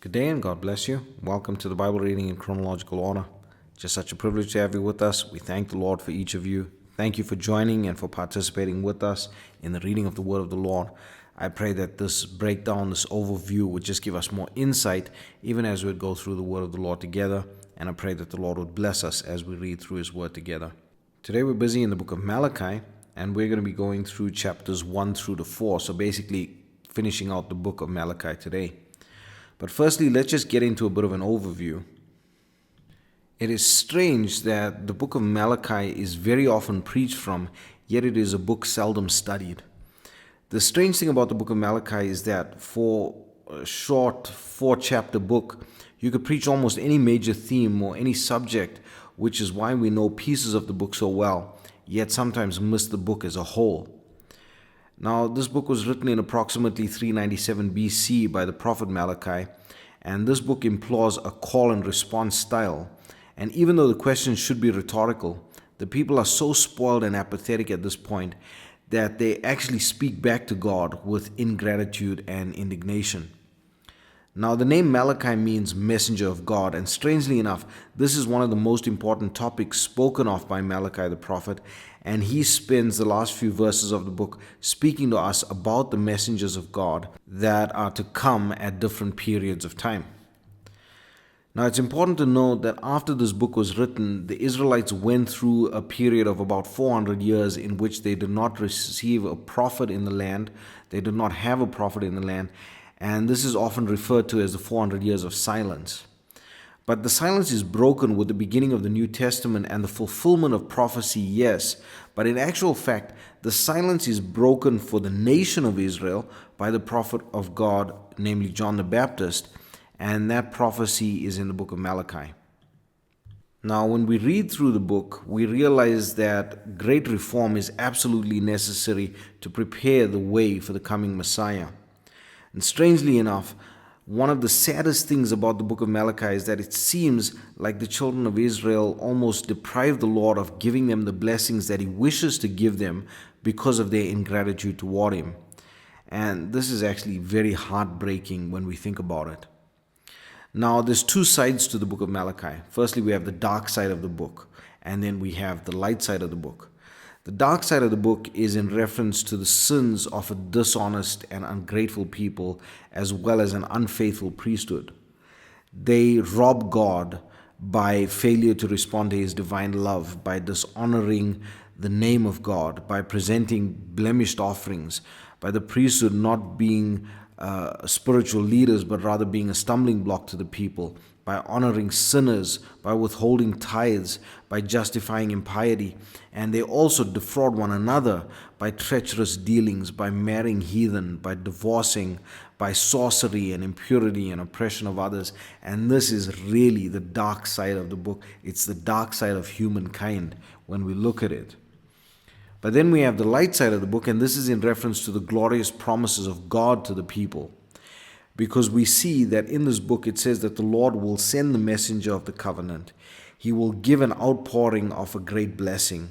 Good day and God bless you. Welcome to the Bible reading in chronological order. Just such a privilege to have you with us. We thank the Lord for each of you. Thank you for joining and for participating with us in the reading of the Word of the Lord. I pray that this breakdown, this overview would just give us more insight even as we go through the Word of the Lord together. And I pray that the Lord would bless us as we read through His Word together. Today we're busy in the book of Malachi, and we're going to be going through chapters 1 through to 4. So basically finishing out the book of Malachi today. But firstly, let's just get into a bit of an overview. It is strange that the book of Malachi is very often preached from, yet it is a book seldom studied. The strange thing about the book of Malachi is that for a short 4-chapter book, you could preach almost any major theme or any subject, which is why we know pieces of the book so well, yet sometimes miss the book as a whole. Now, this book was written in approximately 397 BC by the prophet Malachi, and this book implores a call and response style. And even though the questions should be rhetorical, the people are so spoiled and apathetic at this point that they actually speak back to God with ingratitude and indignation. Now, the name Malachi means messenger of God, and strangely enough, this is one of the most important topics spoken of by Malachi the prophet, and he spends the last few verses of the book speaking to us about the messengers of God that are to come at different periods of time. Now, it's important to note that after this book was written, the Israelites went through a period of about 400 years in which they did not receive a prophet in the land, they did not have a prophet in the land, and this is often referred to as the 400 years of silence. But the silence is broken with the beginning of the New Testament and the fulfillment of prophecy, yes. But in actual fact, the silence is broken for the nation of Israel by the prophet of God, namely John the Baptist, and that prophecy is in the book of Malachi. Now, when we read through the book, we realize that great reform is absolutely necessary to prepare the way for the coming Messiah. And strangely enough, one of the saddest things about the book of Malachi is that it seems like the children of Israel almost deprive the Lord of giving them the blessings that He wishes to give them because of their ingratitude toward Him. And this is actually very heartbreaking when we think about it. Now, there's two sides to the book of Malachi. Firstly, we have the dark side of the book, and then we have the light side of the book. The dark side of the book is in reference to the sins of a dishonest and ungrateful people, as well as an unfaithful priesthood. They rob God by failure to respond to His divine love, by dishonoring the name of God, by presenting blemished offerings, by the priesthood not being spiritual leaders, but rather being a stumbling block to the people, by honoring sinners, by withholding tithes, by justifying impiety. And they also defraud one another by treacherous dealings, by marrying heathen, by divorcing, by sorcery and impurity and oppression of others. And this is really the dark side of the book. It's the dark side of humankind when we look at it. But then we have the light side of the book, and this is in reference to the glorious promises of God to the people. Because we see that in this book it says that the Lord will send the messenger of the covenant. He will give an outpouring of a great blessing.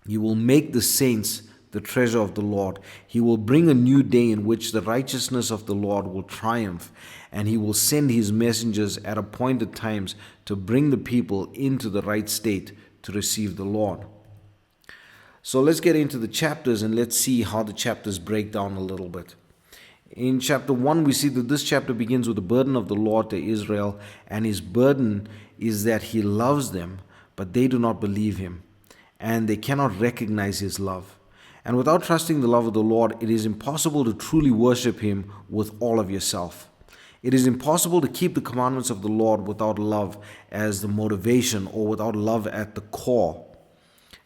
He will make the saints the treasure of the Lord. He will bring a new day in which the righteousness of the Lord will triumph, and He will send His messengers at appointed times to bring the people into the right state to receive the Lord. So let's get into the chapters and let's see how the chapters break down a little bit. In chapter 1, we see that this chapter begins with the burden of the Lord to Israel, and His burden is that He loves them, but they do not believe Him, and they cannot recognize His love. And without trusting the love of the Lord, it is impossible to truly worship Him with all of yourself. It is impossible to keep the commandments of the Lord without love as the motivation or without love at the core.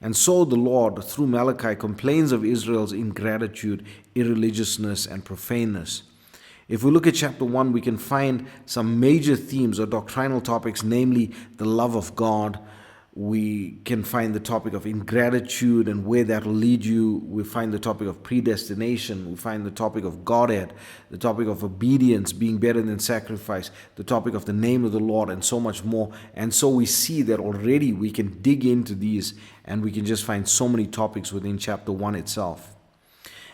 And so the Lord, through Malachi, complains of Israel's ingratitude, irreligiousness, and profaneness. If we look at chapter 1, we can find some major themes or doctrinal topics, namely the love of God. We can find the topic of ingratitude and where that will lead you. We find the topic of predestination. We find the topic of Godhead, the topic of obedience being better than sacrifice, the topic of the name of the Lord, and so much more. And so we see that already we can dig into these and we can just find so many topics within chapter 1 itself.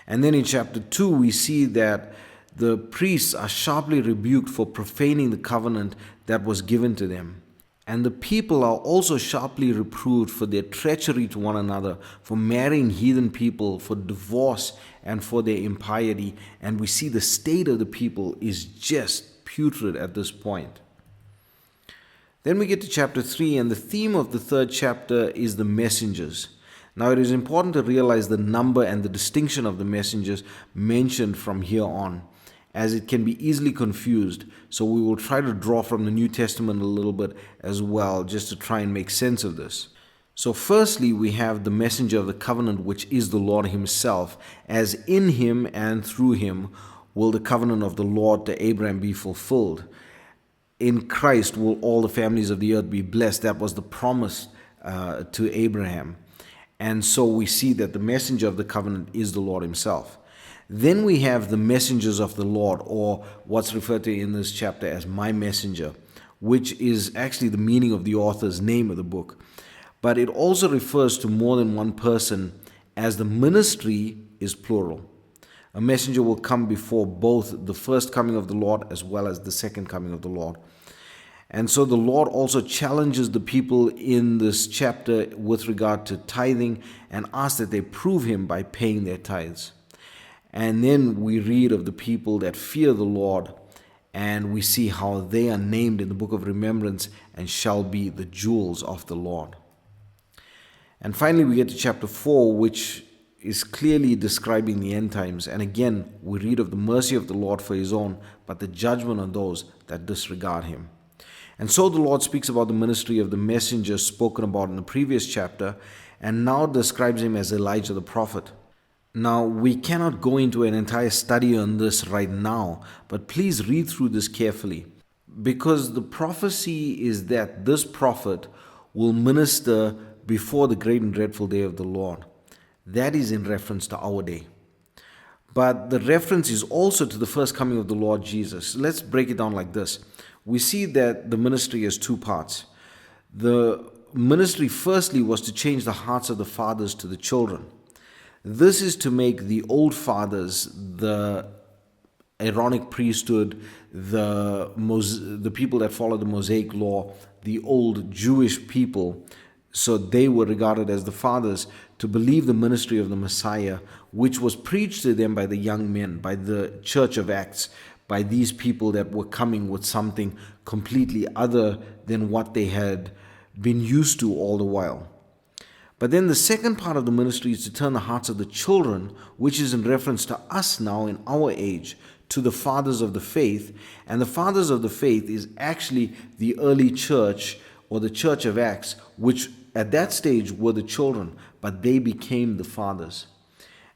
And then in chapter 2, we see that The priests are sharply rebuked for profaning the covenant that was given to them. And the people are also sharply reproved for their treachery to one another, for marrying heathen people, for divorce, and for their impiety. And we see the state of the people is just putrid at this point. Then we get to chapter 3, and the theme of the third chapter is the messengers. Now it is important to realize the number and the distinction of the messengers mentioned from here on, as it can be easily confused. So we will try to draw from the New Testament a little bit as well, just to try and make sense of this. So firstly, we have the messenger of the covenant, which is the Lord himself, as in him and through him will the covenant of the Lord to Abraham be fulfilled. In Christ will all the families of the earth be blessed. That was the promise to Abraham. And so we see that the messenger of the covenant is the Lord himself. Then we have the messengers of the Lord, or what's referred to in this chapter as my messenger, which is actually the meaning of the author's name of the book. But it also refers to more than one person, as the ministry is plural. A messenger will come before both the first coming of the Lord as well as the second coming of the Lord. And so the Lord also challenges the people in this chapter with regard to tithing and asks that they prove him by paying their tithes. And then we read of the people that fear the Lord, and we see how they are named in the book of remembrance and shall be the jewels of the Lord. And finally we get to chapter 4, which is clearly describing the end times. And again, we read of the mercy of the Lord for his own, but the judgment on those that disregard him. And so the Lord speaks about the ministry of the messenger spoken about in the previous chapter, and now describes him as Elijah the prophet. Now, we cannot go into an entire study on this right now, but please read through this carefully, because the prophecy is that this prophet will minister before the great and dreadful day of the Lord. That is in reference to our day. But the reference is also to the first coming of the Lord Jesus. Let's break it down like this. We see that the ministry has two parts. The ministry firstly was to change the hearts of the fathers to the children. This is to make the old fathers, the Aaronic priesthood, the people that follow the Mosaic law, the old Jewish people, so they were regarded as the fathers, to believe the ministry of the Messiah, which was preached to them by the young men, by the church of Acts, by these people that were coming with something completely other than what they had been used to all the while. But then the second part of the ministry is to turn the hearts of the children, which is in reference to us now in our age, to the fathers of the faith. And the fathers of the faith is actually the early church, or the church of Acts, which at that stage were the children, but they became the fathers.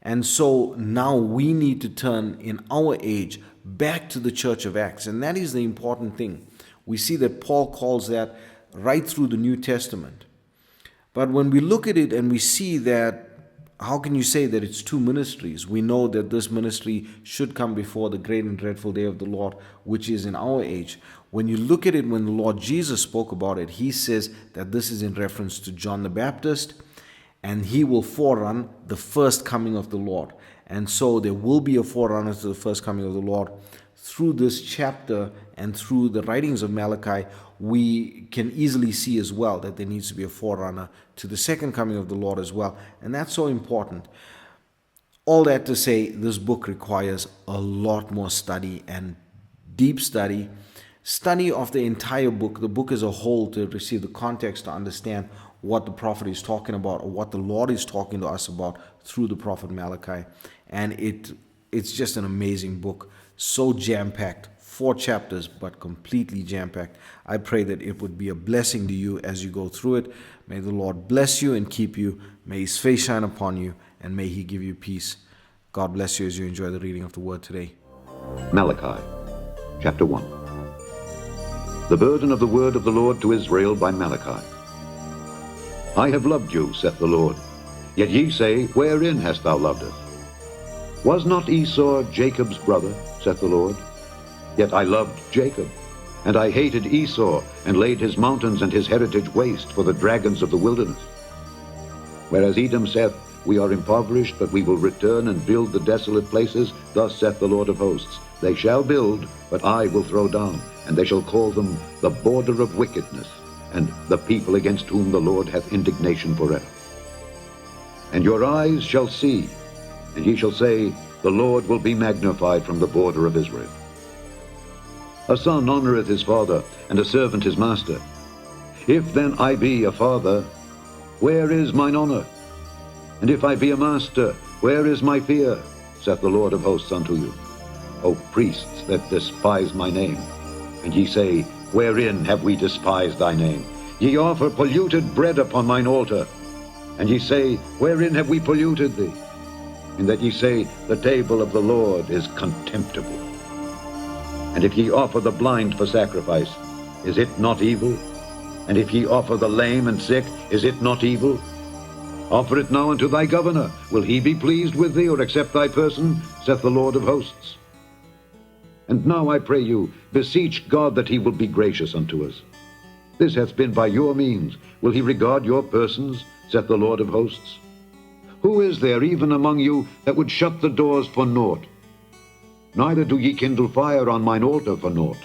And so now we need to turn in our age back to the church of Acts. And that is the important thing. We see that Paul calls that right through the New Testament. But when we look at it and we see that, how can you say that it's two ministries? We know that this ministry should come before the great and dreadful day of the Lord, which is in our age. When you look at it, when the Lord Jesus spoke about it, he says that this is in reference to John the Baptist, and he will forerun the first coming of the Lord. And so there will be a forerunner to the first coming of the Lord. Through this chapter and through the writings of Malachi, we can easily see as well that there needs to be a forerunner to the second coming of the Lord as well. And that's so important. All that to say, this book requires a lot more study and deep study of the entire book, the book as a whole, to receive the context, to understand what the prophet is talking about, or what the Lord is talking to us about through the prophet Malachi. And it's just an amazing book, so jam-packed. 4 chapters, but completely jam-packed. I pray that it would be a blessing to you as you go through it. May the Lord bless you and keep you. May his face shine upon you, and may he give you peace. God bless you as you enjoy the reading of the word today. Malachi, chapter 1. The burden of the word of the Lord to Israel by Malachi. I have loved you, saith the Lord. Yet ye say, wherein hast thou loved us? Was not Esau Jacob's brother, saith the Lord? Yet I loved Jacob, and I hated Esau, and laid his mountains and his heritage waste for the dragons of the wilderness. Whereas Edom saith, we are impoverished, but we will return and build the desolate places, thus saith the Lord of hosts, They shall build, but I will throw down, and they shall call them the border of wickedness, and the people against whom the Lord hath indignation forever. And your eyes shall see, and ye shall say, The Lord will be magnified from the border of Israel. A son honoureth his father, and a servant his master. If then I be a father, where is mine honour? And if I be a master, where is my fear? Saith the Lord of hosts unto you. O priests that despise my name. And ye say, Wherein have we despised thy name? Ye offer polluted bread upon mine altar. And ye say, Wherein have we polluted thee? In that ye say, The table of the Lord is contemptible. And if ye offer the blind for sacrifice, is it not evil? And if ye offer the lame and sick, is it not evil? Offer it now unto thy governor. Will he be pleased with thee, or accept thy person? Saith the Lord of hosts. And now I pray you, beseech God that he will be gracious unto us. This hath been by your means. Will he regard your persons? Saith the Lord of hosts. Who is there even among you that would shut the doors for naught? Neither do ye kindle fire on mine altar for naught.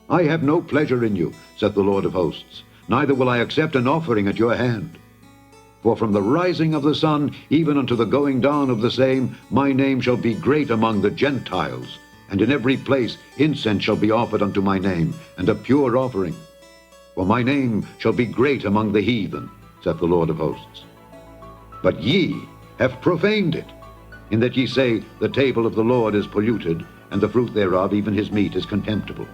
I have no pleasure in you, saith the Lord of hosts, neither will I accept an offering at your hand. For from the rising of the sun even unto the going down of the same, my name shall be great among the Gentiles, and in every place incense shall be offered unto my name, and a pure offering. For my name shall be great among the heathen, saith the Lord of hosts. But ye have profaned it, in that ye say, The table of the Lord is polluted, and the fruit thereof, even his meat, is contemptible.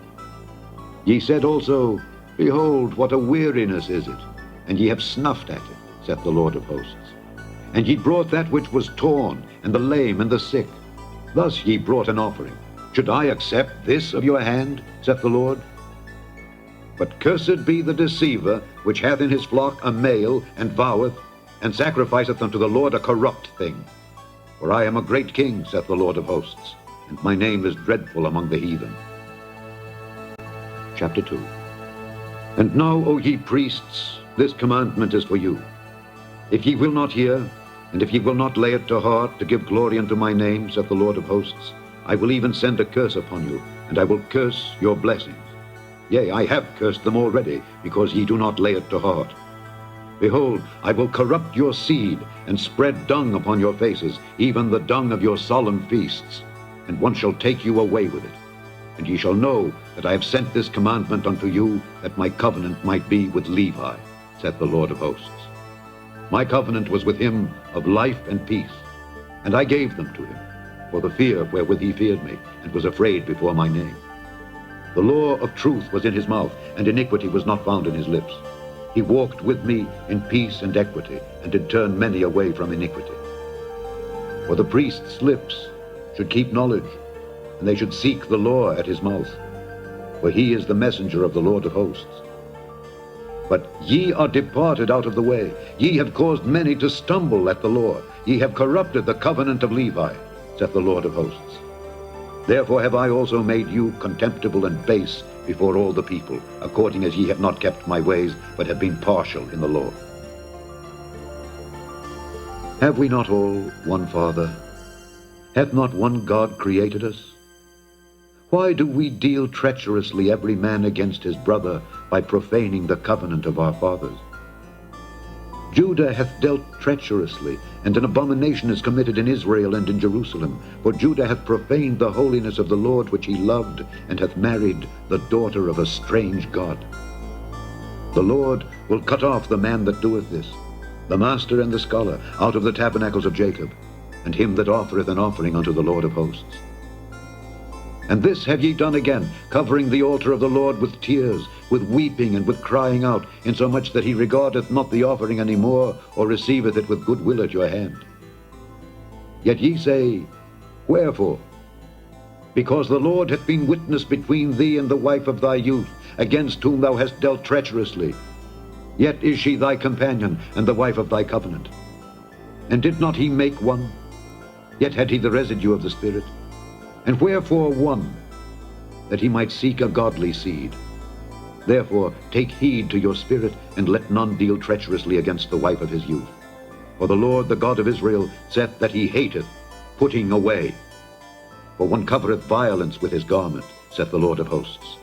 Ye said also, Behold, what a weariness is it, and ye have snuffed at it, saith the Lord of hosts. And ye brought that which was torn, and the lame, and the sick. Thus ye brought an offering. Should I accept this of your hand, saith the Lord? But cursed be the deceiver, which hath in his flock a male, and voweth, and sacrificeth unto the Lord a corrupt thing. For I am a great king, saith the Lord of hosts, and my name is dreadful among the heathen. Chapter 2. And now, O ye priests, this commandment is for you. If ye will not hear, and if ye will not lay it to heart to give glory unto my name, saith the Lord of hosts, I will even send a curse upon you, and I will curse your blessings. Yea, I have cursed them already, because ye do not lay it to heart. Behold, I will corrupt your seed, and spread dung upon your faces, even the dung of your solemn feasts, and one shall take you away with it. And ye shall know that I have sent this commandment unto you, that my covenant might be with Levi, saith the Lord of hosts. My covenant was with him of life and peace, and I gave them to him, for the fear wherewith he feared me, and was afraid before my name. The law of truth was in his mouth, and iniquity was not found in his lips. He walked with me in peace and equity, and did turn many away from iniquity. For the priest's lips should keep knowledge, and they should seek the law at his mouth. For he is the messenger of the Lord of hosts. But ye are departed out of the way. Ye have caused many to stumble at the law. Ye have corrupted the covenant of Levi, saith the Lord of hosts. Therefore have I also made you contemptible and base before all the people, according as ye have not kept my ways, but have been partial in the law. Have we not all one Father? Hath not one God created us? Why do we deal treacherously every man against his brother by profaning the covenant of our fathers? Judah hath dealt treacherously, and an abomination is committed in Israel and in Jerusalem. For Judah hath profaned the holiness of the Lord which he loved, and hath married the daughter of a strange god. The Lord will cut off the man that doeth this, the master and the scholar, out of the tabernacles of Jacob, and him that offereth an offering unto the Lord of hosts. And this have ye done again, covering the altar of the Lord with tears, with weeping and with crying out, insomuch that he regardeth not the offering any more, or receiveth it with good will at your hand. Yet ye say, Wherefore? Because the Lord hath been witness between thee and the wife of thy youth, against whom thou hast dealt treacherously. Yet is she thy companion, and the wife of thy covenant. And did not he make one? Yet had he the residue of the Spirit. And wherefore one? That he might seek a godly seed. Therefore take heed to your spirit, and let none deal treacherously against the wife of his youth. For the Lord, the God of Israel, saith that he hateth putting away. For one covereth violence with his garment, saith the Lord of hosts.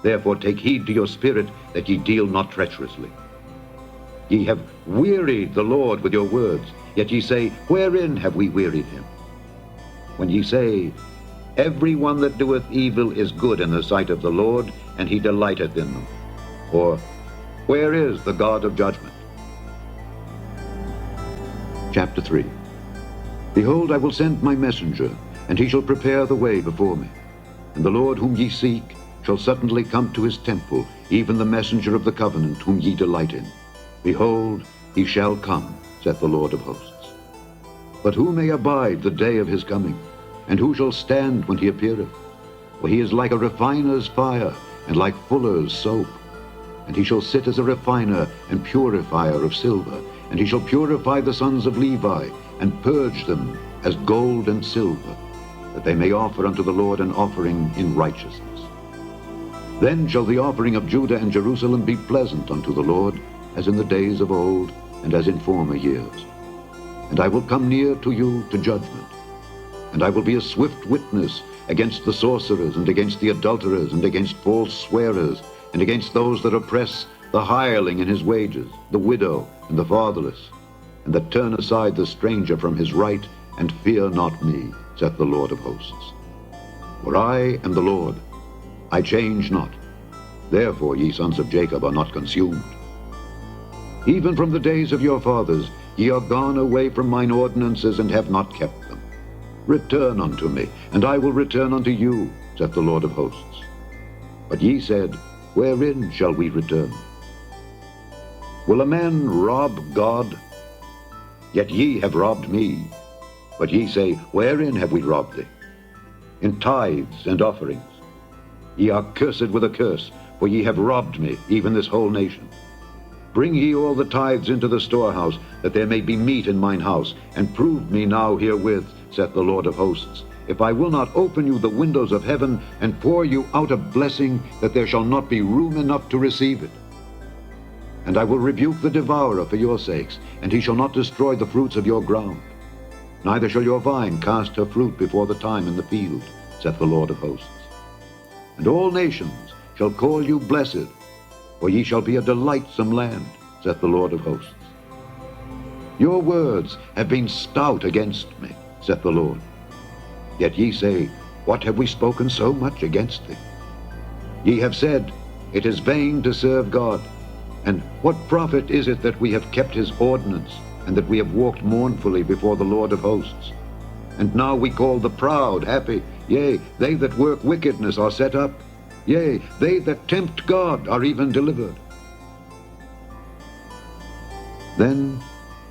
Therefore take heed to your spirit, that ye deal not treacherously. Ye have wearied the Lord with your words, yet ye say, wherein have we wearied him? When ye say, every one that doeth evil is good in the sight of the Lord, and he delighteth in them. Or, where is the God of judgment? Chapter 3. Behold, I will send my messenger, and he shall prepare the way before me. And the Lord whom ye seek shall suddenly come to his temple, even the messenger of the covenant whom ye delight in. Behold, he shall come, saith the Lord of hosts. But who may abide the day of his coming? And who shall stand when he appeareth? For he is like a refiner's fire, and like fuller's soap. And he shall sit as a refiner and purifier of silver, and he shall purify the sons of Levi, and purge them as gold and silver, that they may offer unto the Lord an offering in righteousness. Then shall the offering of Judah and Jerusalem be pleasant unto the Lord, as in the days of old, and as in former years. And I will come near to you to judgment. And I will be a swift witness against the sorcerers, and against the adulterers, and against false swearers, and against those that oppress the hireling in his wages, the widow and the fatherless, and that turn aside the stranger from his right, and fear not me, saith the Lord of hosts. For I am the Lord, I change not. Therefore ye sons of Jacob are not consumed. Even from the days of your fathers ye are gone away from mine ordinances, and have not kept them. Return unto me, and I will return unto you, saith the Lord of hosts. But ye said, wherein shall we return? Will a man rob God? Yet ye have robbed me. But ye say, wherein have we robbed thee? In tithes and offerings. Ye are cursed with a curse, for ye have robbed me, even this whole nation. Bring ye all the tithes into the storehouse, that there may be meat in mine house, and prove me now herewith, saith the Lord of hosts, if I will not open you the windows of heaven, and pour you out a blessing, that there shall not be room enough to receive it. And I will rebuke the devourer for your sakes, and he shall not destroy the fruits of your ground. Neither shall your vine cast her fruit before the time in the field, saith the Lord of hosts. And all nations shall call you blessed, for ye shall be a delightsome land, saith the Lord of hosts. Your words have been stout against me, saith the Lord. Yet ye say, what have we spoken so much against thee? Ye have said, it is vain to serve God. And what profit is it that we have kept his ordinance, and that we have walked mournfully before the Lord of hosts? And now we call the proud happy, yea, they that work wickedness are set up. Yea, they that tempt God are even delivered. Then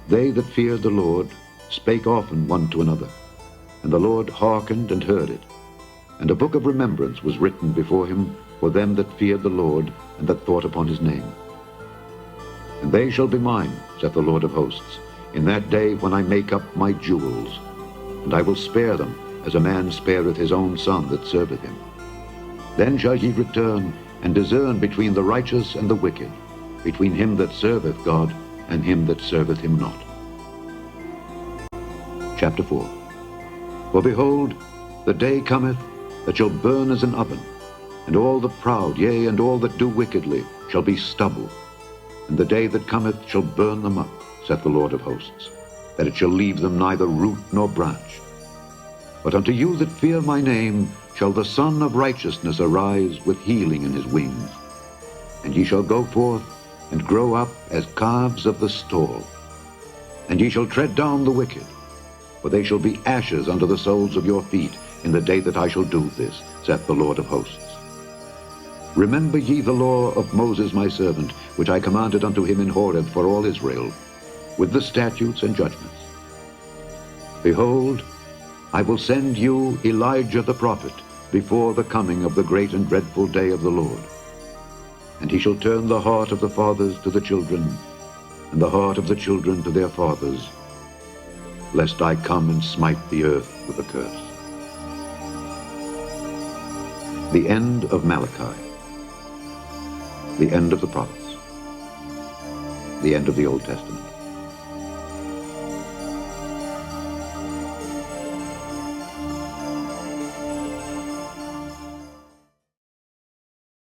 they that feared the Lord spake often one to another, and the Lord hearkened and heard it. And a book of remembrance was written before him for them that feared the Lord, and that thought upon his name. And they shall be mine, saith the Lord of hosts, in that day when I make up my jewels. And I will spare them, as a man spareth his own son that serveth him. Then shall ye return, and discern between the righteous and the wicked, between him that serveth God, and him that serveth him not. Chapter 4. For behold, the day cometh that shall burn as an oven, and all the proud, yea, and all that do wickedly, shall be stubble. And the day that cometh shall burn them up, saith the Lord of hosts, that it shall leave them neither root nor branch. But unto you that fear my name shall the Son of Righteousness arise with healing in his wings. And ye shall go forth and grow up as calves of the stall. And ye shall tread down the wicked, for they shall be ashes under the soles of your feet in the day that I shall do this, saith the Lord of hosts. Remember ye the law of Moses my servant, which I commanded unto him in Horeb for all Israel, with the statutes and judgments. Behold, I will send you Elijah the prophet before the coming of the great and dreadful day of the Lord. And he shall turn the heart of the fathers to the children, and the heart of the children to their fathers, lest I come and smite the earth with a curse. The end of Malachi. The end of the prophets. The end of the Old Testament.